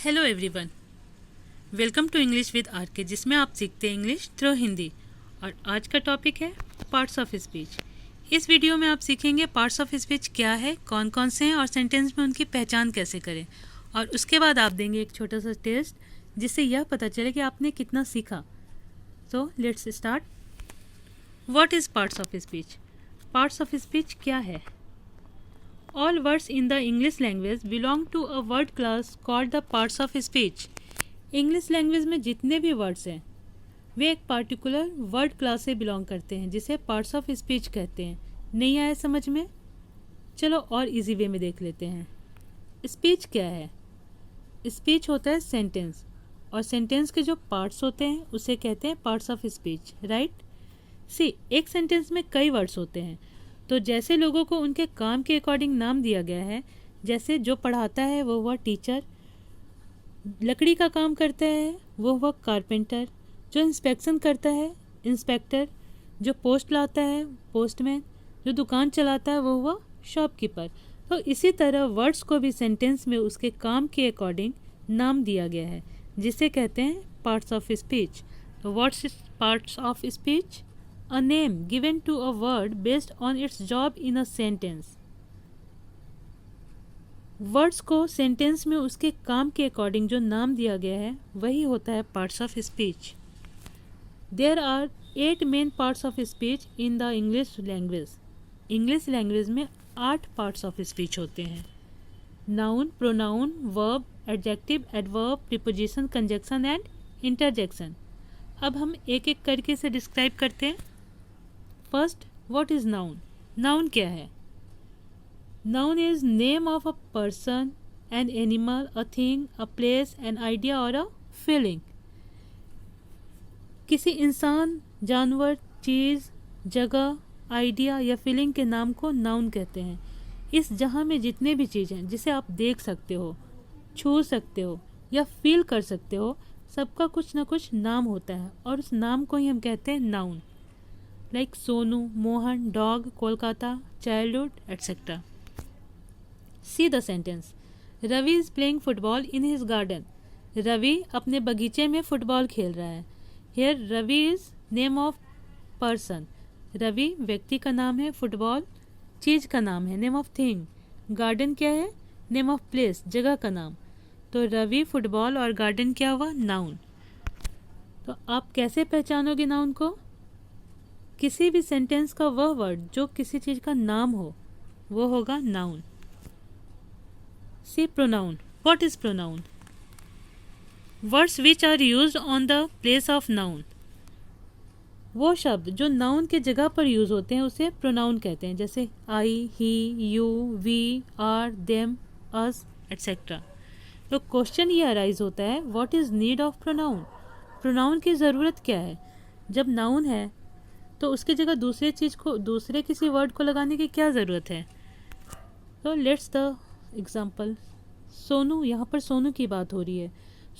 Hello everyone, welcome to English with R K, जिसमें आप सीखते हैं इंग्लिश थ्रू हिंदी। और आज का टॉपिक है पार्ट्स ऑफ स्पीच। इस वीडियो में आप सीखेंगे पार्ट्स ऑफ स्पीच क्या है, कौन कौन से हैं और सेंटेंस में उनकी पहचान कैसे करें। और उसके बाद आप देंगे एक छोटा सा टेस्ट जिससे यह पता चले कि आपने कितना सीखा। So let's start. What is parts of speech? Parts of speech क्या है? All words in the English language belong to a word class called the parts of speech. English language में जितने भी वर्ड्स हैं वे एक पार्टिकुलर वर्ड क्लास से belong करते हैं जिसे पार्ट्स ऑफ स्पीच कहते हैं। नहीं आया समझ में? चलो और इजी वे में देख लेते हैं। स्पीच क्या है? स्पीच होता है सेंटेंस, और सेंटेंस के जो पार्ट्स होते हैं उसे कहते हैं पार्ट्स ऑफ स्पीच, राइट? सी, एक सेंटेंस में कई वर्ड्स होते हैं, तो जैसे लोगों को उनके काम के अकॉर्डिंग नाम दिया गया है। जैसे जो पढ़ाता है वो हुआ टीचर, लकड़ी का काम करता है वो हुआ कारपेंटर, जो इंस्पेक्शन करता है इंस्पेक्टर, जो पोस्ट लाता है पोस्टमैन, जो दुकान चलाता है वो हुआ शॉपकीपर। तो इसी तरह वर्ड्स को भी सेंटेंस में उसके काम के अकॉर्डिंग नाम दिया गया है जिसे कहते हैं parts of speech. What's parts of speech? A name given to a word based on its job in a sentence. Words को सेंटेंस में उसके काम के अकॉर्डिंग जो नाम दिया गया है वही होता है parts of speech. There are 8 main parts of speech in the English language. English language में 8 पार्ट्स ऑफ स्पीच होते हैं। Noun, pronoun, verb, adjective, adverb, preposition, conjunction and interjection. अब हम एक एक करके से डिस्क्राइब करते हैं। First, what is noun? Noun क्या है? Noun is name of a person, an animal, a thing, a place, an idea और अ फीलिंग। किसी इंसान, जानवर, चीज़, जगह, आइडिया या फीलिंग के नाम को नाउन कहते हैं। इस जहाँ में जितने भी चीज़ हैं जिसे आप देख सकते हो, छू सकते हो या फील कर सकते हो, सबका कुछ ना कुछ नाम होता है और उस नाम को ही हम कहते हैं noun. Like Sonu, Mohan, dog, Kolkata, childhood, etcetera. See the sentence. Ravi is playing football in his garden. Ravi अपने बगीचे में फुटबॉल खेल रहा है। Here Ravi is name of person. Ravi व्यक्ति का नाम है, फुटबॉल चीज़ का नाम है, नेम ऑफ थिंग। गार्डन क्या है? नेम ऑफ प्लेस, जगह का नाम। तो रवि, फुटबॉल और गार्डन क्या हुआ? नाउन। तो आप कैसे पहचानोगे नाउन को? किसी भी सेंटेंस का वह वर्ड जो किसी चीज़ का नाम हो वो होगा noun. See pronoun. What is pronoun? Words which are used on the place of noun. वो शब्द जो नाउन के जगह पर यूज होते हैं उसे प्रोनाउन कहते हैं। जैसे I, he, you, we, are, them, us, et cetera. तो क्वेश्चन ये अराइज होता है, what is need of pronoun? Pronoun की ज़रूरत क्या है? जब नाउन है तो उसकी जगह दूसरे चीज़ को, दूसरे किसी वर्ड को लगाने की क्या ज़रूरत है? तो लेट्स द एग्जाम्पल। सोनू, यहाँ पर सोनू की बात हो रही है।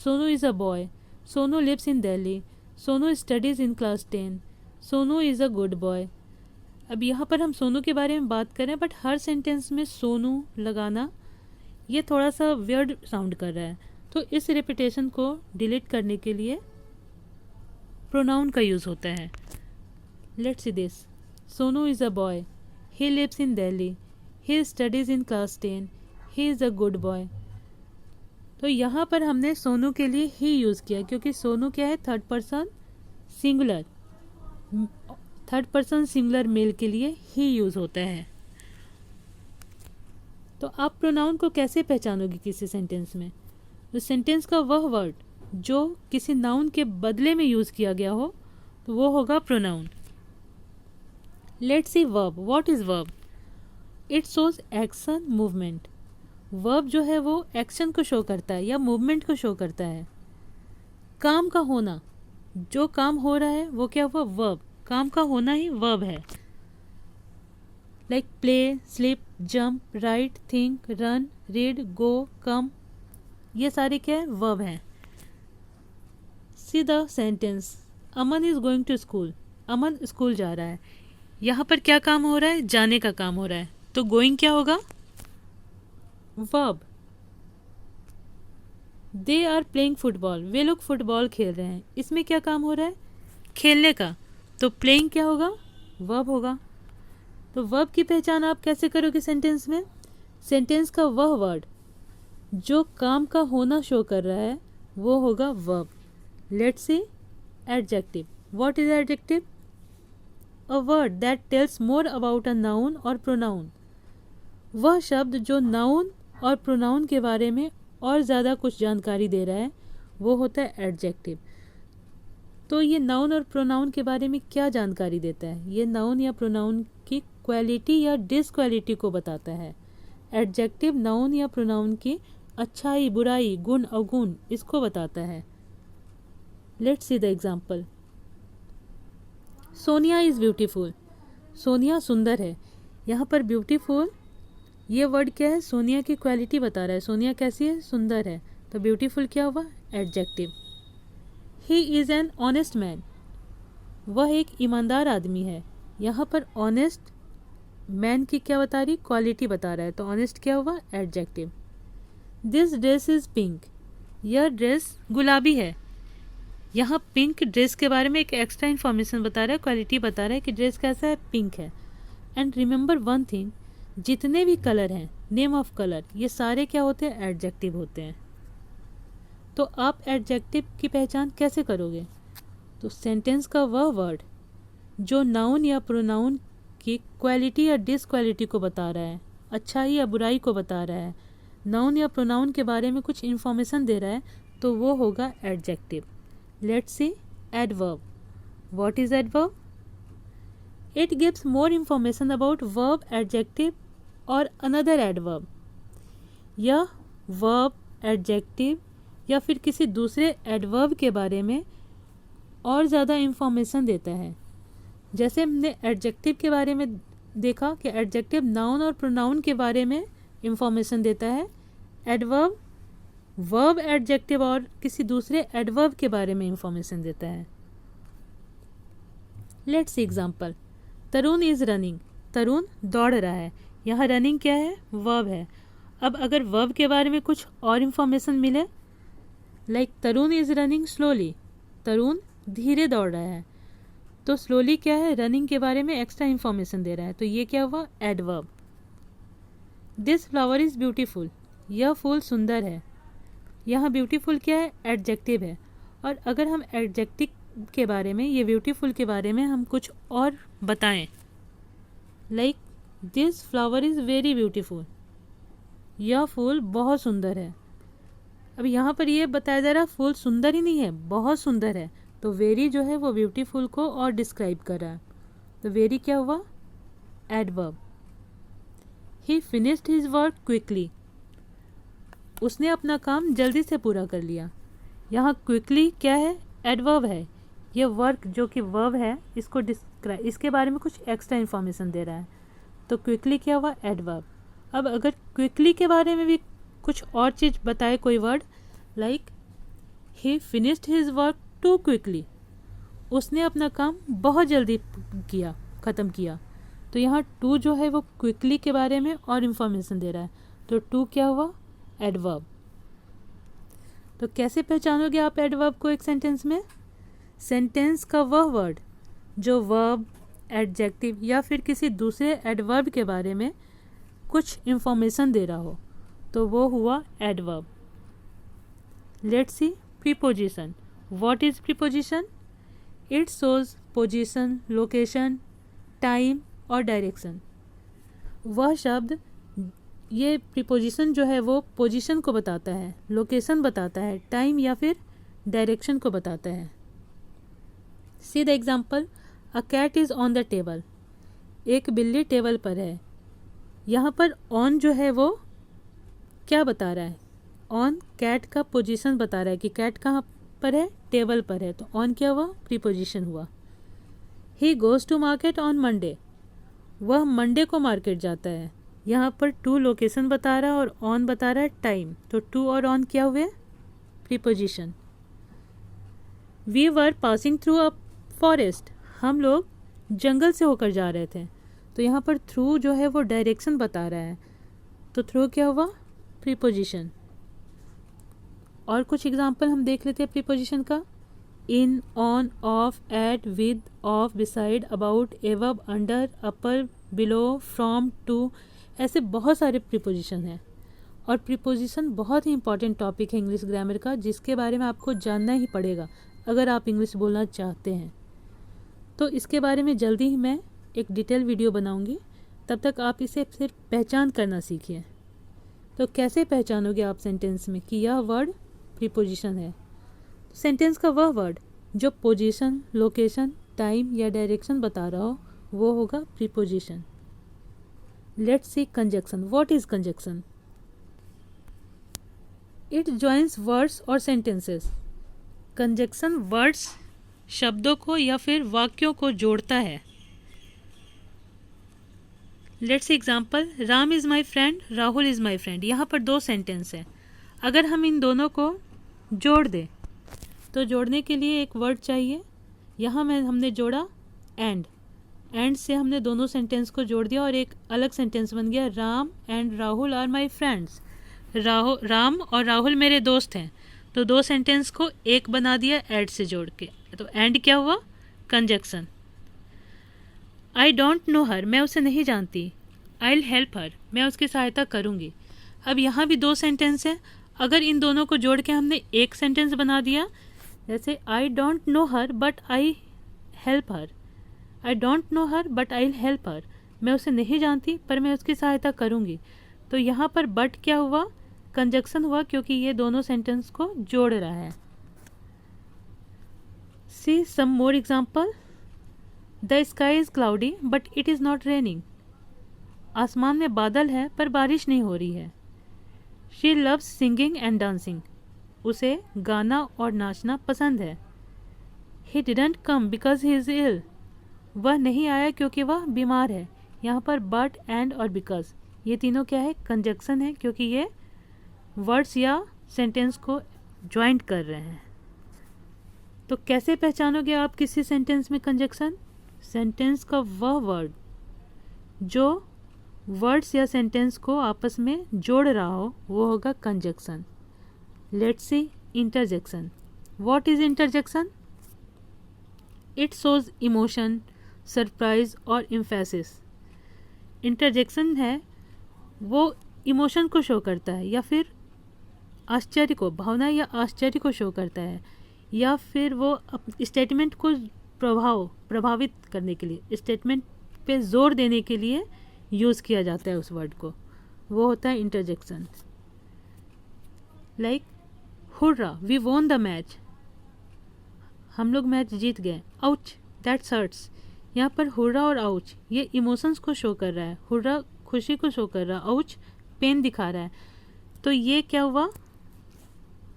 Sonu is a boy. Sonu lives in Delhi. Sonu studies in class 10। Sonu is a good boy. अब यहाँ पर हम सोनू के बारे में बात करें, बट हर सेंटेंस में सोनू लगाना ये थोड़ा सा वियर्ड साउंड कर रहा है। तो इस रिपीटेशन को डिलीट करने के लिए प्रोनाउन का यूज़ होता है। Let's see this. Sonu is a boy. He lives in Delhi. He studies in class 10. He is a good boy. तो यहाँ पर हमने सोनू के लिए ही यूज़ किया क्योंकि सोनू क्या है? Third person singular. Third person singular male के लिए ही यूज़ होता है। तो आप प्रोनाउन को कैसे पहचानोगे किसी सेंटेंस में? तो सेंटेंस का वह वर्ड जो किसी नाउन के बदले में यूज़ किया गया हो तो वो होगा pronoun. Let's see verb. What is verb? It shows action, movement. Verb जो है वो एक्शन को शो करता है या मूवमेंट को शो करता है। काम का होना, जो काम हो रहा है वो क्या हुआ? वर्ब। काम का होना ही वर्ब है। Like play, sleep, jump, write, think, run, read, go, come, ये सारे क्या है? वर्ब हैं। See the sentence. Aman is going to school. Aman school जा रहा है। यहाँ पर क्या काम हो रहा है? जाने का काम हो रहा है। तो गोइंग क्या होगा? Verb. They are playing football, वे लोग फुटबॉल खेल रहे हैं। इसमें क्या काम हो रहा है? खेलने का। तो प्लेइंग क्या होगा? वर्ब होगा। तो वर्ब की पहचान आप कैसे करोगे सेंटेंस में? सेंटेंस का वह वर्ड जो काम का होना शो कर रहा है वो होगा verb. Let's see adjective. What is adjective? A word that tells more about a noun और प्रोनाउन। वह शब्द जो नाउन और प्रोनाउन के बारे में और ज़्यादा कुछ जानकारी दे रहा है वो होता है एडजेक्टिव। तो ये नाउन और प्रोनाउन के बारे में क्या जानकारी देता है? ये नाउन या प्रोनाउन की क्वालिटी या डिसक्वालिटी को बताता है। एडजेक्टिव नाउन या प्रोनाउन की अच्छाई, बुराई, गुण, अवगुण इसको बताता है। Let's C the example. Sonia is beautiful. Sonia सुंदर है। यहाँ पर ब्यूटीफुल ये वर्ड क्या है? सोनिया की क्वालिटी बता रहा है। सोनिया कैसी है? सुंदर है। तो ब्यूटीफुल क्या हुआ? Adjective. He is an honest man. वह एक ईमानदार आदमी है। यहाँ पर ऑनेस्ट मैन की क्या बता रही? क्वालिटी बता रहा है। तो ऑनेस्ट क्या हुआ? Adjective. This dress is pink. यह ड्रेस गुलाबी है। यहाँ पिंक ड्रेस के बारे में एक एक्स्ट्रा इन्फॉर्मेशन बता रहा है, क्वालिटी बता रहा है कि ड्रेस कैसा है? पिंक है। एंड रिमेंबर वन थिंग, जितने भी कलर हैं, नेम ऑफ कलर, ये सारे क्या होते हैं? एडजेक्टिव होते हैं। तो आप एडजेक्टिव की पहचान कैसे करोगे? तो सेंटेंस का वह वर्ड जो नाउन या प्रोनाउन की क्वालिटी या डिसक्वालिटी को बता रहा है, अच्छाई या बुराई को बता रहा है, नाउन या प्रोनाउन के बारे में कुछ इन्फॉर्मेशन दे रहा है, तो वो होगा adjective. Let's see adverb. What is adverb? It gives more information about verb, adjective और अनदर एडवर्ब। यह वर्ब, एडजेक्टिव या फिर किसी दूसरे एडवर्ब के बारे में और ज़्यादा इन्फॉर्मेशन देता है। जैसे हमने एडजेक्टिव के बारे में देखा कि एडजेक्टिव नाउन और प्रोनाउन के बारे में इन्फॉर्मेशन देता है, एडवर्ब वर्ब, एडजेक्टिव और किसी दूसरे एडवर्ब के बारे में इन्फॉर्मेशन देता है। Let's see example. Tarun is running. Tarun दौड़ रहा है। यहाँ रनिंग क्या है? वर्ब है। अब अगर वर्ब के बारे में कुछ और इन्फॉर्मेशन मिले, like Tarun is running slowly, Tarun धीरे दौड़ रहा है, तो स्लोली क्या है? रनिंग के बारे में एक्स्ट्रा इन्फॉर्मेशन दे रहा है। तो ये क्या हुआ? Adverb. This flower is beautiful. यह फूल सुंदर है। यहाँ ब्यूटीफुल क्या है? एडजेक्टिव है। और अगर हम एडजेक्टिव के बारे में, ये ब्यूटीफुल के बारे में हम कुछ और बताएं, like this flower is very beautiful, यह फूल बहुत सुंदर है। अब यहाँ पर ये बताया जा रहा है फूल सुंदर ही नहीं है, बहुत सुंदर है। तो वेरी जो है वो ब्यूटीफुल को और डिस्क्राइब कर रहा है। तो वेरी क्या हुआ? एडवर्ब। ही फिनिश्ड हिज वर्क क्विकली। उसने अपना काम जल्दी से पूरा कर लिया। यहाँ क्विकली क्या है? एडवर्ब है। ये वर्क जो कि वर्ब है, इसको डिस्क्राइब, इसके बारे में कुछ एक्स्ट्रा इन्फॉर्मेशन दे रहा है। तो क्विकली क्या हुआ? एडवर्ब। अब अगर क्विकली के बारे में भी कुछ और चीज़ बताए कोई word, like he finished his work too quickly, उसने अपना काम बहुत जल्दी किया, ख़त्म किया। तो यहाँ टू जो है वो क्विकली के बारे में और इन्फॉर्मेशन दे रहा है। तो टू क्या हुआ? एडवर्ब। तो कैसे पहचानोगे आप एडवर्ब को एक सेंटेंस में? सेंटेंस का वह वर्ड जो वर्ब, एडजेक्टिव या फिर किसी दूसरे एडवर्ब के बारे में कुछ इन्फॉर्मेशन दे रहा हो, तो वो हुआ adverb. Let's see preposition. What is preposition? It shows position, location, time और डायरेक्शन। वह शब्द, ये प्रीपोजिशन जो है वो पोजीशन को बताता है, लोकेशन बताता है, टाइम या फिर डायरेक्शन को बताता है। See the example. A cat is on the table. एक बिल्ली टेबल पर है। यहाँ पर ऑन जो है वो क्या बता रहा है? ऑन कैट का पोजीशन बता रहा है कि कैट कहाँ पर है? टेबल पर है। तो ऑन क्या हुआ? प्रीपोजिशन हुआ। He goes to market on Monday. वह मंडे को मार्केट जाता है। यहाँ पर टू लोकेशन बता रहा है और ऑन बता रहा है टाइम। तो टू और ऑन क्या हुए? Preposition. We were passing through a forest. हम लोग जंगल से होकर जा रहे थे। तो यहाँ पर थ्रू जो है वो डायरेक्शन बता रहा है। तो थ्रू क्या हुआ? प्रीपोजिशन। और कुछ एग्जाम्पल हम देख लेते हैं प्रीपोजिशन का। In, on, of, at, with, of, beside, about, above, under, upper, below, from, to, ऐसे बहुत सारे प्रीपोजिशन हैं। और प्रीपोजिशन बहुत ही इंपॉर्टेंट टॉपिक है इंग्लिश ग्रामर का, जिसके बारे में आपको जानना ही पड़ेगा अगर आप इंग्लिश बोलना चाहते हैं। तो इसके बारे में जल्दी ही मैं एक डिटेल वीडियो बनाऊंगी, तब तक आप इसे सिर्फ पहचान करना सीखिए। तो कैसे पहचानोगे आप सेंटेंस में कि यह वर्ड प्रीपोजिशन है? सेंटेंस का वह वर्ड जो पोजीशन, लोकेशन, टाइम या डायरेक्शन बता रहा हो वो होगा preposition. Let's see conjunction. What is conjunction? It joins words और सेंटेंसेस। कंजक्शन वर्ड्स शब्दों को या फिर वाक्यों को जोड़ता है। Let's example, Ram is my friend, Rahul is my friend. यहाँ पर दो सेंटेंस हैं। अगर हम इन दोनों को जोड़ दें तो जोड़ने के लिए एक वर्ड चाहिए। यहाँ हमने जोड़ा एंड से हमने दोनों सेंटेंस को जोड़ दिया और एक अलग सेंटेंस बन गया, Ram and Rahul are my friends. Ram और राहुल मेरे दोस्त हैं। तो दो सेंटेंस को एक बना दिया एड से जोड़ के। तो एंड क्या हुआ? कंजक्शन। आई डोंट नो हर, मैं उसे नहीं जानती। आई विल हेल्प हर, मैं उसकी सहायता करूँगी। अब यहाँ भी दो सेंटेंस हैं। अगर इन दोनों को जोड़ के हमने एक सेंटेंस बना दिया, जैसे I don't know her but I help her. I don't know her but I will help her, मैं उसे नहीं जानती पर मैं उसकी सहायता करूँगी। तो यहाँ पर बट क्या हुआ? कंजक्शन हुआ, क्योंकि ये दोनों सेंटेंस को जोड़ रहा है। See some more example. The sky is cloudy but it is not raining. आसमान में बादल है पर बारिश नहीं हो रही है। She loves singing and dancing. उसे गाना और नाचना पसंद है। He didn't come because he is ill. वह नहीं आया क्योंकि वह बीमार है। यहाँ पर बट, एंड और बिकॉज ये तीनों क्या है? कंजक्शन है, क्योंकि ये वर्ड्स या सेंटेंस को ज्वाइंट कर रहे हैं। तो कैसे पहचानोगे आप किसी सेंटेंस में कंजक्शन? सेंटेंस का वह वर्ड जो वर्ड्स या सेंटेंस को आपस में जोड़ रहा हो वो होगा conjunction. Let's see interjection. What is interjection? It shows emotion, surprise और एम्फेसिस। इंटरजेक्शन है वो इमोशन को शो करता है, या फिर आश्चर्य को, भावना या आश्चर्य को शो करता है, या फिर वो स्टेटमेंट को प्रभावित करने के लिए, स्टेटमेंट पे जोर देने के लिए यूज़ किया जाता है उस वर्ड को। वो होता है interjection. Like hurrah, we won the match. हम लोग मैच जीत गए। Ouch, that's hurts. यहाँ पर हुर्रा और आउच ये इमोशंस को शो कर रहा है। हुर्रा खुशी को शो कर रहा है, आउच पेन दिखा रहा है। तो ये क्या हुआ?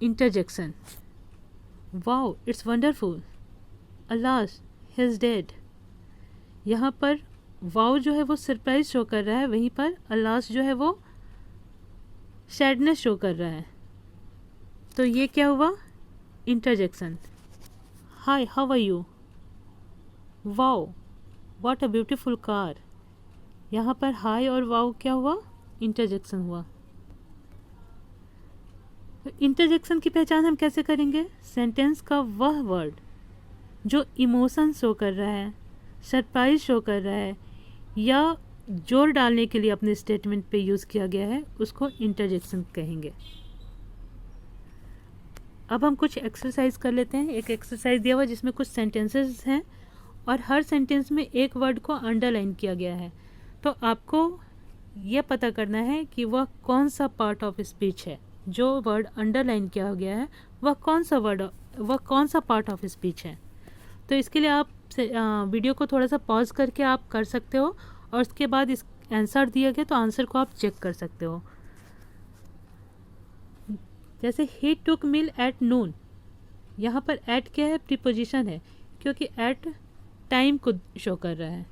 Interjection. Wow, it's wonderful. Alas, he is dead. यहाँ पर वाओ जो है वो सरप्राइज शो कर रहा है, वहीं पर अलास जो है वो सैडनेस शो कर रहा है। तो ये क्या हुआ? Interjection. Hi, how are you? Wow, what a beautiful car. यहाँ पर हाय और वाओ क्या हुआ? इंटरजेक्शन हुआ। इंटरजेक्शन की पहचान हम कैसे करेंगे? सेंटेंस का वह वर्ड जो इमोशन शो कर रहा है, सरप्राइज शो कर रहा है, या जोर डालने के लिए अपने स्टेटमेंट पे यूज़ किया गया है, उसको इंटरजेक्शन कहेंगे। अब हम कुछ एक्सरसाइज कर लेते हैं। एक एक्सरसाइज दिया हुआ जिसमें कुछ सेंटेंसेस हैं और हर सेंटेंस में एक वर्ड को अंडरलाइन किया गया है। तो आपको यह पता करना है कि वह कौन सा पार्ट ऑफ स्पीच है। जो वर्ड अंडरलाइन किया गया है वह कौन सा पार्ट ऑफ स्पीच है। तो इसके लिए आप वीडियो को थोड़ा सा पॉज करके आप कर सकते हो, और उसके बाद इस आंसर दिया गया तो आंसर को आप चेक कर सकते हो। जैसे ही टुक मील एट नून, यहाँ पर एट क्या है? प्रीपोजिशन है, क्योंकि एट टाइम को शो कर रहा है।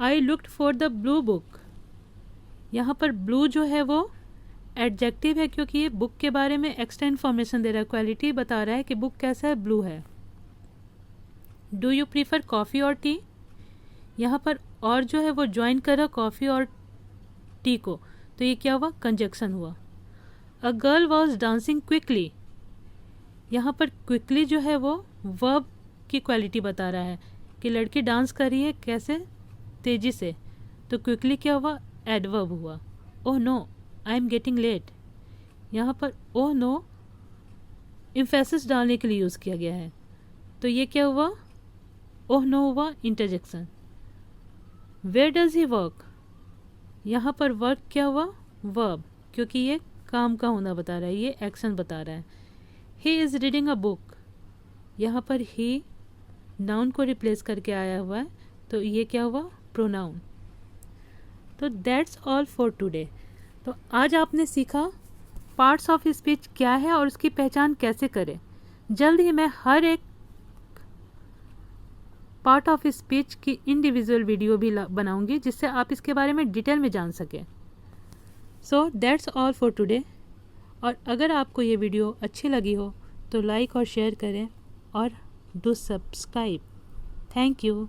I looked for the blue book, यहाँ पर ब्लू जो है वो एडजेक्टिव है, क्योंकि ये बुक के बारे में एक्स्ट्रा इन्फॉर्मेशन दे रहा है, क्वालिटी बता रहा है कि बुक कैसा है, ब्लू है। डू यू प्रीफर कॉफ़ी और टी, यहाँ पर और जो है वो ज्वाइन कर रहा कॉफ़ी और टी को, तो ये क्या हुआ? कंजक्शन हुआ। A girl was dancing quickly. यहाँ पर क्विकली जो है वो वर्ब की क्वालिटी बता रहा है कि लड़की डांस कर रही है कैसे, तेज़ी से। तो क्विकली क्या हुआ, एडवर्ब हुआ। Oh no I am getting late, यहाँ पर ओह नो एम्फेसिस डालने के लिए यूज़ किया गया है। तो ये क्या हुआ, ओह नो हुआ interjection. Where does he work, यहाँ पर वर्क क्या हुआ, वर्ब, क्योंकि ये काम का होना बता रहा है, ये एक्शन बता रहा है। He is reading a book, यहाँ पर ही नाउन को रिप्लेस करके आया हुआ है, तो ये क्या हुआ, प्रोनाउन। तो दैट्स ऑल फॉर टुडे। तो आज आपने सीखा पार्ट्स ऑफ स्पीच क्या है और उसकी पहचान कैसे करें। जल्द ही मैं हर एक पार्ट ऑफ स्पीच की इंडिविजुअल वीडियो भी बनाऊंगी, जिससे आप इसके बारे में डिटेल में जान सकें। So that's all for today. और अगर आपको ये वीडियो अच्छी लगी हो तो लाइक और शेयर करें और डू सब्सक्राइब। Thank you.